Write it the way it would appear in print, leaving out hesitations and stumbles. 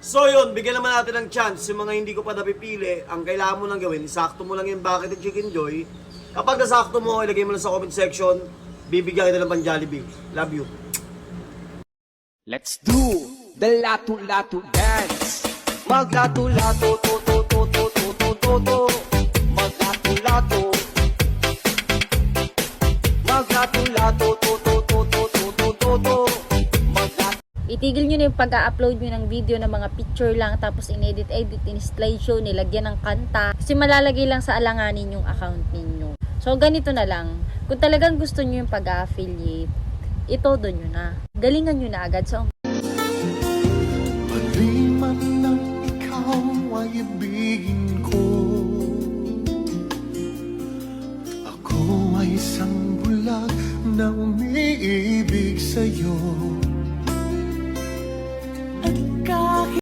So yun, bigyan naman natin ng chance yung mga hindi ko pa napipili. Ang kailangan mo lang gawin, isakto mo lang yung Bakit at Chicken Joy. Kapag nasakto mo, ilagay mo lang sa comment section. Bibigyan kita ng pan-Jollibee. Love you. Let's do the lato-lato dance. Maglato-lato, to, to, to, to, to, to, to, to. Maglato-lato. Maglato-lato, to, to, to, to, to, to, to, to. Itigil nyo na yung pag-upload nyo ng video ng mga picture lang tapos in-edit-edit, in-slideshow, nilagyan ng kanta. Kasi malalagay lang sa alanganin yung account ninyo. So, ganito na lang. Kung talagang gusto nyo yung pag-affiliate, itodo nyo na. Galingan nyo na agad. So, Paliman ng ikaw ay ibigin ko. Ako ay isang bulag na umiibig sa'yo.